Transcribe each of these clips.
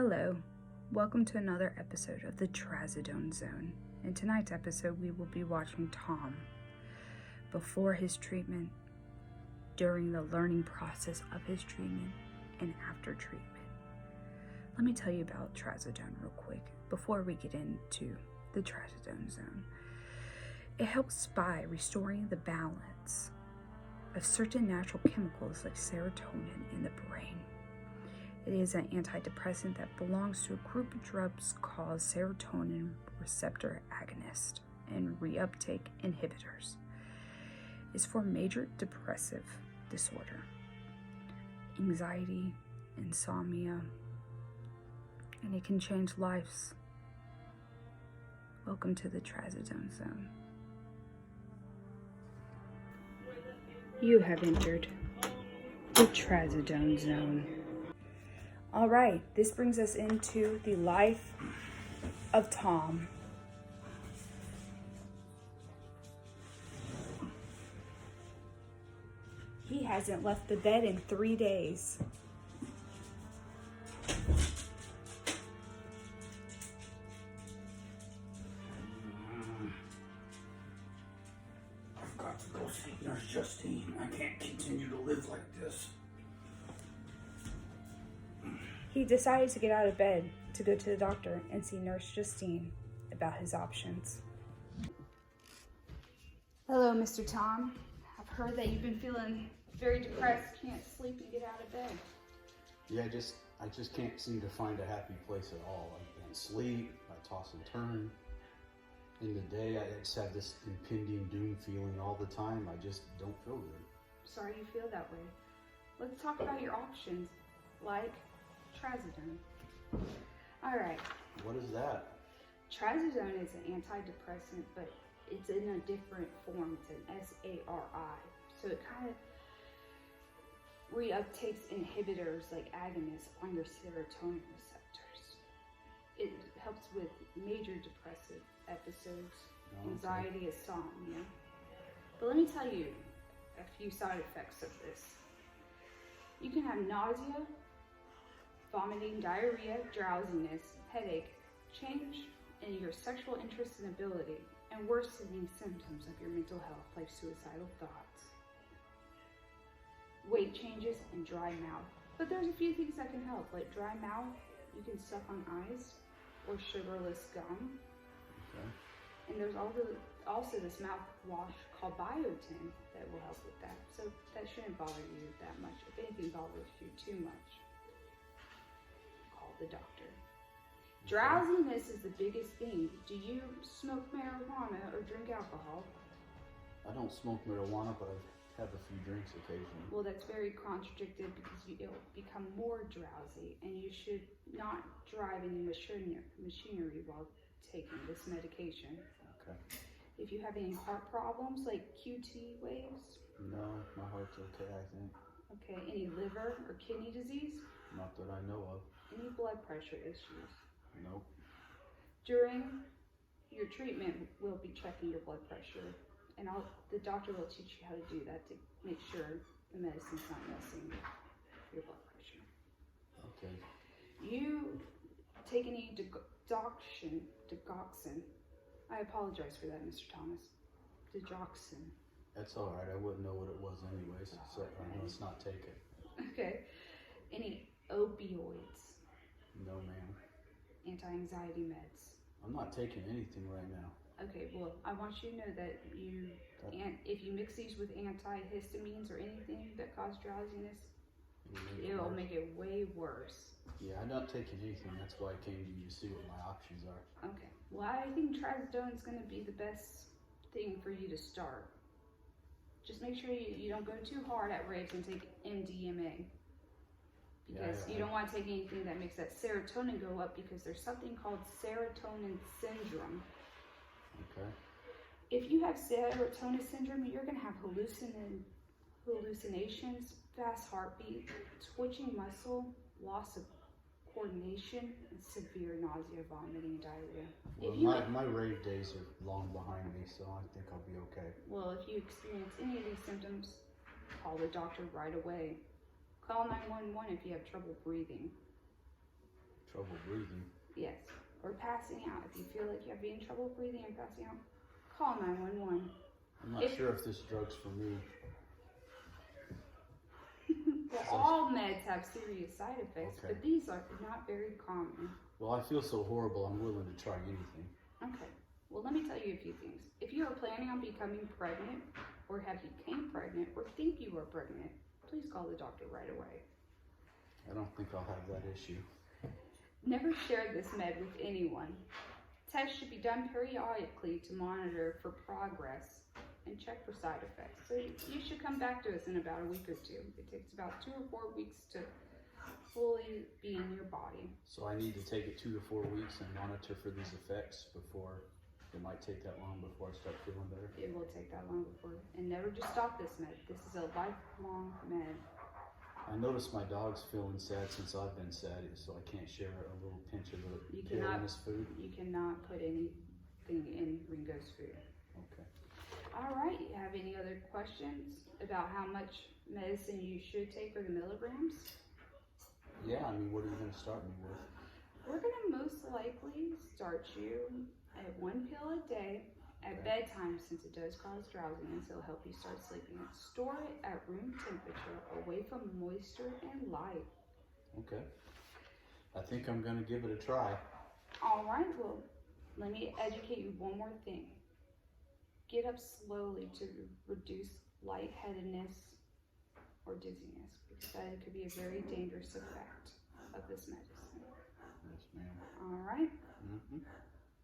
Hello, welcome to another episode of the Trazodone Zone. In tonight's episode, we will be watching Tom before his treatment, during the learning process of his treatment, and after treatment. Let me tell you about Trazodone real quick before we get into the Trazodone Zone. It helps by restoring the balance of certain natural chemicals like serotonin in the brain. It is an antidepressant that belongs to a group of drugs called serotonin receptor agonist and reuptake inhibitors. It's for major depressive disorder, anxiety, insomnia, and it can change lives. Welcome to the Trazodone Zone. You have entered the Trazodone Zone. All right, this brings us into the life of Tom. He hasn't left the bed in 3 days. I've got to go see Nurse Justine. I can't continue to live like this. He decided to get out of bed to go to the doctor and see Nurse Justine about his options. Hello, Mr. Tom. I've heard that you've been feeling very depressed, can't sleep and get out of bed. Yeah, I just can't seem to find a happy place at all. I can't sleep, I toss and turn. In the day, I just have this impending doom feeling all the time. I just don't feel good. Sorry you feel that way. Let's talk about your options, like Trazodone. All right. What is that? Trazodone is an antidepressant, but it's in a different form. It's an SARI. So it kind of reuptakes inhibitors like agonists on your serotonin receptors. It helps with major depressive episodes, anxiety, insomnia. But let me tell you a few side effects of this. You can have nausea, vomiting, diarrhea, drowsiness, headache, change in your sexual interest and ability, and worsening symptoms of your mental health like suicidal thoughts, weight changes, and dry mouth. But there's a few things that can help, like dry mouth. You can suck on ice or sugarless gum. Okay. And there's also this mouthwash called Biotin that will help with that. So that shouldn't bother you that much. If anything bothers you too much, call the doctor. Drowsiness is the biggest thing. Do you smoke marijuana or drink alcohol? I don't smoke marijuana, but I have a few drinks occasionally. Well, that's very contradicted because you'll become more drowsy, and you should not drive any machinery while taking this medication. Okay. If you have any heart problems like QT waves? No, my heart's okay, I think. Okay, any liver or kidney disease? Not that I know of. Any blood pressure issues? Nope. During your treatment, we'll be checking your blood pressure, and the doctor will teach you how to do that to make sure the medicine's not messing with your blood pressure. Okay. You take any digoxin. I apologize for that, Mr. Thomas. Digoxin. That's all right. I wouldn't know what it was anyways, so let's not take it. Okay. Any opioids? No, ma'am. Anti-anxiety meds? I'm not taking anything right now. Okay, well, I want you to know that if you mix these with antihistamines or anything that cause drowsiness, it'll make it way worse. Yeah, I'm not taking anything. That's why I came to you to see what my options are. Okay, well, I think Trazodone is going to be the best thing for you to start. Just make sure you don't go too hard at raves and take MDMA. Because you don't want to take anything that makes that serotonin go up, because there's something called serotonin syndrome. Okay. If you have serotonin syndrome, you're going to have hallucinations, fast heartbeat, twitching muscle, loss of coordination, and severe nausea, vomiting, and diarrhea. Well, my rave days are long behind me, so I think I'll be okay. Well, if you experience any of these symptoms, call the doctor right away. Call 911 if you have trouble breathing. Trouble passing out, if you feel like you're having trouble breathing and passing out, call 911. I'm not sure if this drug's for me. Well, all meds have serious side effects, Okay. but these are not very common. Well, I feel so horrible, I'm willing to try anything. Okay, well, let me tell you a few things. If you are planning on becoming pregnant, or have became pregnant, or think you are pregnant, please call the doctor right away. I don't think I'll have that issue. Never share this med with anyone. Tests should be done periodically to monitor for progress and check for side effects. So you should come back to us in about a week or two. It takes about 2 or 4 weeks to fully be in your body. So I need to take it 2 to 4 weeks and monitor for these effects before, it might take that long before I start feeling better. It will take that long before, and never just stop this med. This is a lifelong med. I noticed my dog's feeling sad since I've been sad, so I can't share a little pinch of the pill in his food. You cannot put anything in Ringo's food. Okay. All right, you have any other questions about how much medicine you should take for the milligrams? Yeah, I mean, what are you going to start me with? We're gonna most likely start you at 1 pill a day at bedtime, since it does cause drowsiness. It'll help you start sleeping. Store it at room temperature, away from moisture and light. Okay. I think I'm going to give it a try. All right, well, let me educate you one more thing. Get up slowly to reduce lightheadedness or dizziness, because that could be a very dangerous effect of this medicine. Yes, ma'am. All right. Mm-hmm.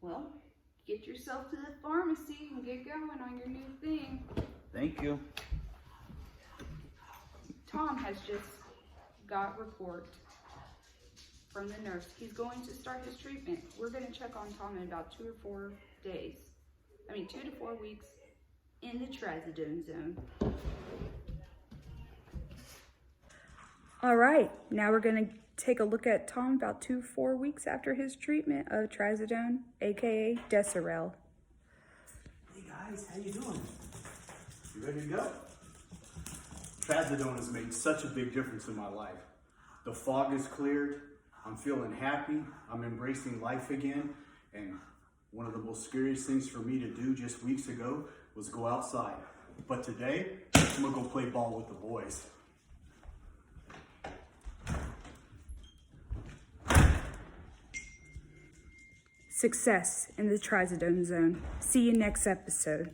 Well, get yourself to the pharmacy and get going on your new thing. Thank you. Tom has just got report from the nurse. He's going to start his treatment. We're going to check on Tom in about 2 or 4 days. 2 to 4 weeks in the trazodone zone. All right, now we're going to take a look at Tom about 2 to 4 weeks after his treatment of trazodone, aka Deserel. Hey guys, how you doing? You ready to go? Trazodone has made such a big difference in my life. The fog is cleared, I'm feeling happy, I'm embracing life again, and one of the most scariest things for me to do just weeks ago was go outside. But today, I'm gonna go play ball with the boys. Success in the trazodone zone. See you next episode.